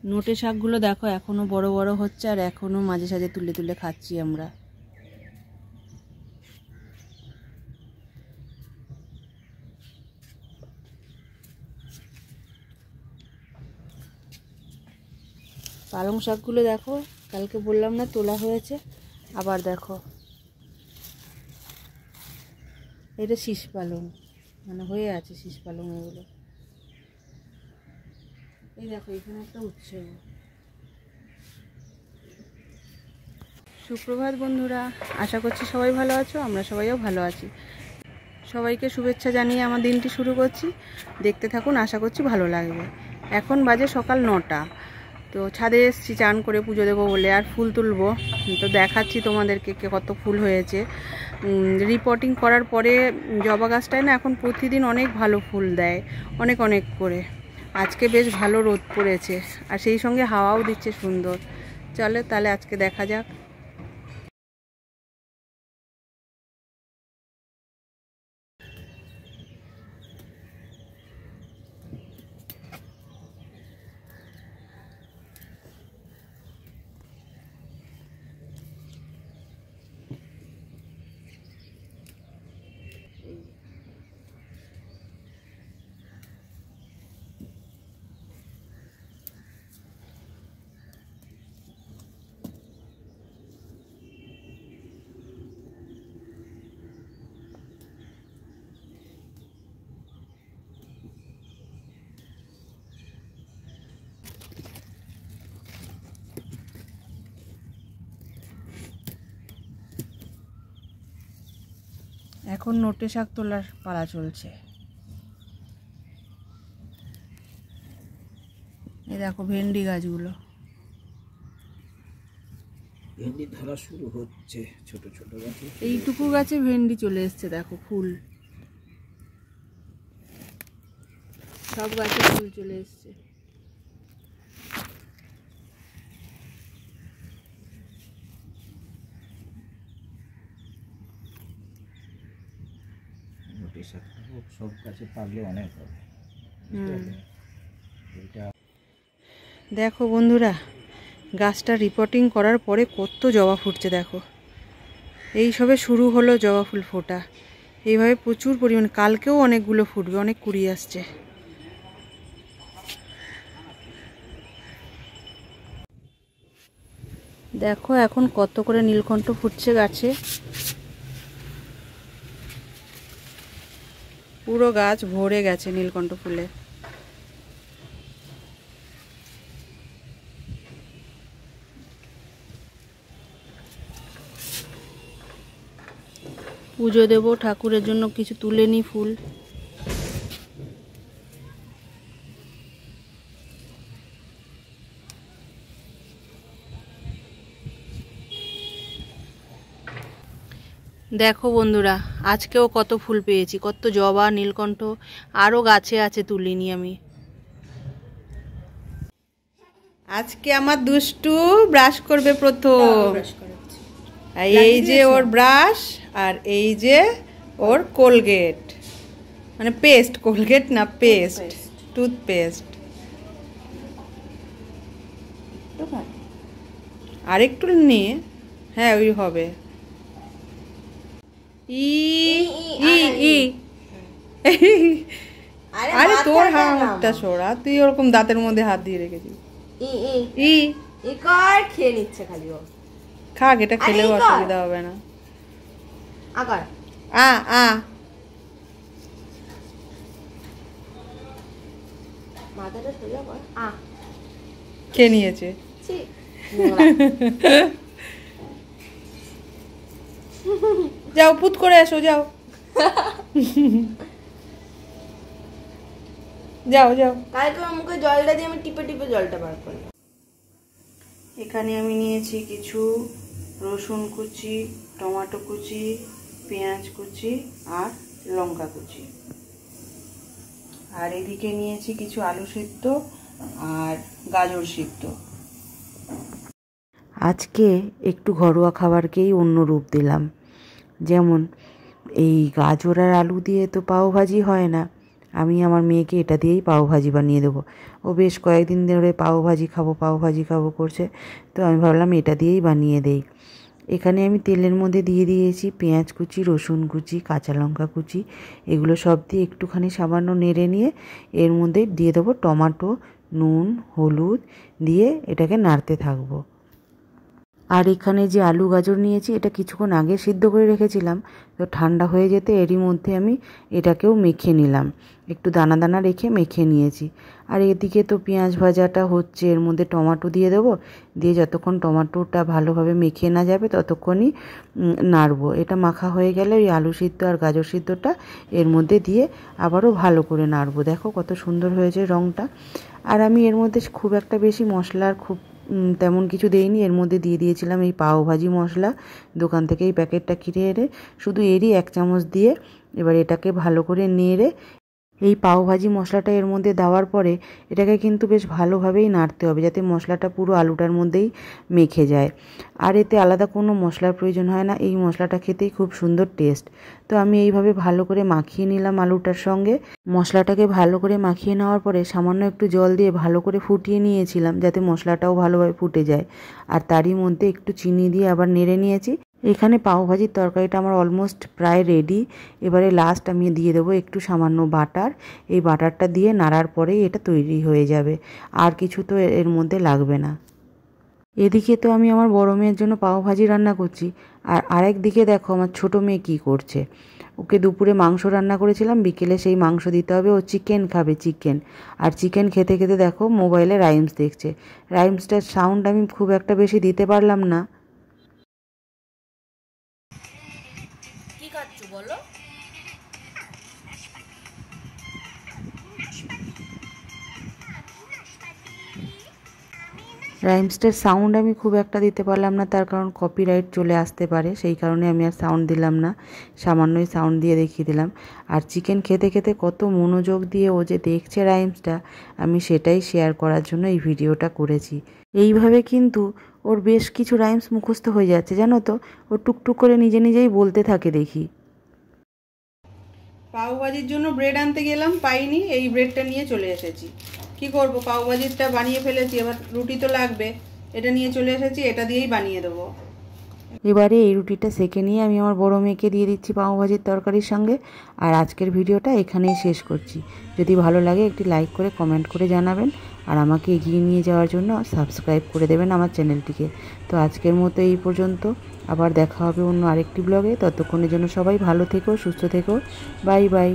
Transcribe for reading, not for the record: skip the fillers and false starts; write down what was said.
নোটে শাকগুলো দেখো এখনো বড় বড় হচ্ছে, আর এখনো মাঝে সাঝে তুলে তুলে খাচ্ছি আমরা। পালং শাকগুলো দেখো, কালকে বললাম না তোলা হয়েছে, আবার দেখো এটা শীষ পালং, মানে হয়ে আছে শীষ পালং এগুলো। এই দেখো এখানে একটা উচ্ছে। সুপ্রভাত বন্ধুরা, আশা করছি সবাই ভালো আছো, আমরা সবাইও ভালো আছি। সবাইকে শুভেচ্ছা জানিয়ে আমার দিনটি শুরু করছি, দেখতে থাকুন, আশা করছি ভালো লাগবে। এখন বাজে সকাল 9টা, তো ছাদে এসেছি চান করে পুজো দেবো বলে, আর ফুল তুলবো। তো দেখাচ্ছি তোমাদেরকে কত ফুল হয়েছে। রিপোর্টিং করার পরে জবা গাছটায় না এখন প্রতিদিন অনেক ভালো ফুল দেয়, অনেক অনেক করে। আজকে বেশ ভালো রোদ পড়েছে, আর সেই সঙ্গে হাওয়াও দিচ্ছে সুন্দর। চলো তাহলে আজকে দেখা যাক। এখন নোটে শাক তোলার পালা চলছে। এই দেখো ভেন্ডি গাছগুলো, ভেন্ডি ধরা শুরু হচ্ছে ছোট ছোট গাছে। এইটুকু গাছে ভেন্ডি চলে এসছে, দেখো ফুল, সব গাছে ফুল চলে এসছে। নোটে শাক সব গাছে পারলে অনেক হবে। দেখো বন্ধুরা, গাছটা রিপোর্টিং করার পরে কত জবা ফুটছে দেখো। এই সবে শুরু হলো জবা ফুল ফোটা, এইভাবে প্রচুর পরিমাণে, কালকেও অনেকগুলো ফুটবে, অনেক কুড়ি আসছে। দেখো এখন কত করে নীলকণ্ঠ ফুটছে গাছে, পুরো গাছ ভরে গেছে নীলকণ্ঠ ফুলে। পুজো দেব, ঠাকুরের জন্য কিছু তুলে নি ফুল। দেখো বন্ধুরা, আজকেও কত ফুল পেয়েছি, কত জবা, নীলকণ্ঠ, আরও গাছে আছে তুলিনি আমি। আজকে আমার দুষ্টু ব্রাশ করবে প্রথম। এই যে ওর ব্রাশ, আর এই যে ওর কোলগেট, মানে পেস্ট, কোলগেট না পেস্ট, টুথপেস্ট। আরেকটু নিয়ে, হ্যাঁ ওই হবে। ই ই ই আরে তোর হাতটা সরা, তুই ওরকম দাঁতের মধ্যে হাত দিয়ে রেখেছিস। ই ই ই কর, খেয়ে নিচ্ছে খালি ও। খাক, এটা খেলেও অসুবিধা হবে না। আকার আ আ মাথাটা সোজা কর। আ খেয়ে নিয়েছে। যাও পুত করে এসো, যাও যাও যাও। কালকে মুখে জলটা দিয়ে আমি টিপে টিপে জলটা বার করলাম। এখানে আমি নিয়েছি কিছু রসুন কুচি, টমেটো কুচি, পেঁয়াজ কুচি আর লঙ্কা কুচি, আর এদিকে নিয়েছি কিছু আলু সিদ্ধ আর গাজর সিদ্ধ। আজকে একটু ঘরোয়া খাবারকেই অন্য রূপ দিলাম, যেমন এই গাজর আর আলু দিয়ে তো পাও ভাজি হয় না, আমি আমার মেয়েকে এটা দিয়েই পাওভাজি বানিয়ে দেবো। ও বেশ কয়েকদিন ধরে পাওভাজি খাবো করছে, তো আমি ভাবলাম এটা দিয়েই বানিয়ে দেই। এখানে আমি তেলের মধ্যে দিয়ে দিয়েছি পেঁয়াজ কুচি, রসুন কুচি, কাঁচা লঙ্কা কুচি, এগুলো সব দিয়ে একটুখানি সামান্য নেড়ে নিয়ে এর মধ্যে দিয়ে দেবো টমেটো, নুন, হলুদ দিয়ে এটাকে নাড়তে থাকবো। আর এখানে যে আলু গাজর নিয়েছি এটা কিছুক্ষণ আগে সিদ্ধ করে রেখেছিলাম, তো ঠান্ডা হয়ে যেতে এরই মধ্যে আমি এটাকেও মেখে নিলাম, একটু দানা দানা রেখে মেখে নিয়েছি। আর এদিকে তো পেঁয়াজ ভাজাটা হচ্ছে, এর মধ্যে টমেটো দিয়ে দেবো, দিয়ে যতক্ষণ টমেটোটা ভালোভাবে মেখে না যাবে ততক্ষণই নাড়বো। এটা মাখা হয়ে গেলে ওই আলু সিদ্ধ আর গাজর সিদ্ধটা এর মধ্যে দিয়ে আবারও ভালো করে নাড়বো। দেখো কত সুন্দর হয়েছে রঙটা। আর আমি এর মধ্যে খুব একটা বেশি মশলার তেমন কিছু দেইনি, এর মধ্যে দিয়ে দিয়েছিলাম এই পাওভাজি মশলা, দোকান থেকে এই প্যাকেটটা কিনে এনে শুধু এরই 1 চামচ দিয়ে এবার এটাকে ভালো করে নেড়ে এই পাওভাজি মশলাটা এর মধ্যে দেওয়ার পরে এটাকে কিন্তু বেশ ভালোভাবেই নাড়তে হবে, যাতে মশলাটা পুরো আলুটার মধ্যেই মেখে যায়। আর এতে আলাদা কোনো মশলার প্রয়োজন হয় না, এই মশলাটা খেতেই খুব সুন্দর টেস্ট। তো আমি এইভাবে ভালো করে মাখিয়ে নিলাম আলুটার সঙ্গে। মশলাটাকে ভালো করে মাখিয়ে নেওয়ার পরে সামান্য একটু জল দিয়ে ভালো করে ফুটিয়ে নিয়েছিলাম, যাতে মশলাটাও ভালোভাবে ফুটে যায়। আর তারই মধ্যে একটু চিনি দিয়ে আবার নেড়ে নিয়েছি। এখানে পাওভাজির তরকারিটা আমার অলমোস্ট প্রায় রেডি। এবারে লাস্ট আমি দিয়ে দেবো একটু সামান্য বাটার। এই বাটারটা দিয়ে নাড়ার পরেই এটা তৈরি হয়ে যাবে, আর কিছু তো এর মধ্যে লাগবে না। এদিকে তো আমি আমার বড় মেয়ের জন্য পাওভাজি রান্না করছি, আর আরেক দিকে দেখো আমার ছোট মেয়ে কী করছে। ওকে দুপুরে মাংস রান্না করেছিলাম, বিকেলে সেই মাংস দিতে হবে, ও চিকেন খাবে, চিকেন। আর চিকেন খেতে খেতে দেখো মোবাইলে রাইমস দেখছে। রাইমসটার সাউন্ড আমি খুব একটা বেশি দিতে পারলাম না। কি খাচ্ছো বলো? রাইমসটার সাউন্ড আমি খুব একটা দিতে পারলাম না, তার কারণ কপিরাইট চলে আসতে পারে, সেই কারণে আমি আর সাউন্ড দিলাম না, সামান্যই সাউন্ড দিয়ে দেখিয়ে দিলাম। আর চিকেন খেতে খেতে কত মনোযোগ দিয়ে ও যে দেখছে রাইমসটা, আমি সেটাই শেয়ার করার জন্য এই ভিডিওটা করেছি। এইভাবে কিন্তু ওর বেশ কিছু রাইমস মুখস্থ হয়ে যাচ্ছে, জানো তো। ও টুকটুক করে নিজে নিজেই বলতে থাকে দেখি। পাওভাজির জন্য ব্রেড আনতে গেলাম, পাইনি, এই ব্রেডটা নিয়ে চলে এসেছি। কি করব, পাওভাজিটা বানিয়ে ফেলেছি, এবার রুটি তো লাগবে, এটা নিয়ে চলে এসেছি, এটা দিয়েই বানিয়ে দেবো। এবারে এই রুটিটা সেঁকে নিয়ে আমি আমার বড় মেয়েকে দিয়ে দিচ্ছি পাওভাজির তরকারির সঙ্গে। আর আজকের ভিডিওটা এখানেই শেষ করছি। যদি ভালো লাগে একটি লাইক করে কমেন্ট করে জানাবেন, আর আমাকে এগিয়ে নিয়ে যাওয়ার জন্য সাবস্ক্রাইব করে দেবেন আমার চ্যানেলটিকে। তো আজকের মতো এই পর্যন্ত, আবার দেখা হবে অন্য আরেকটি ব্লগে। ততক্ষণের জন্য সবাই ভালো থেকো, সুস্থ থেকো। Bye bye.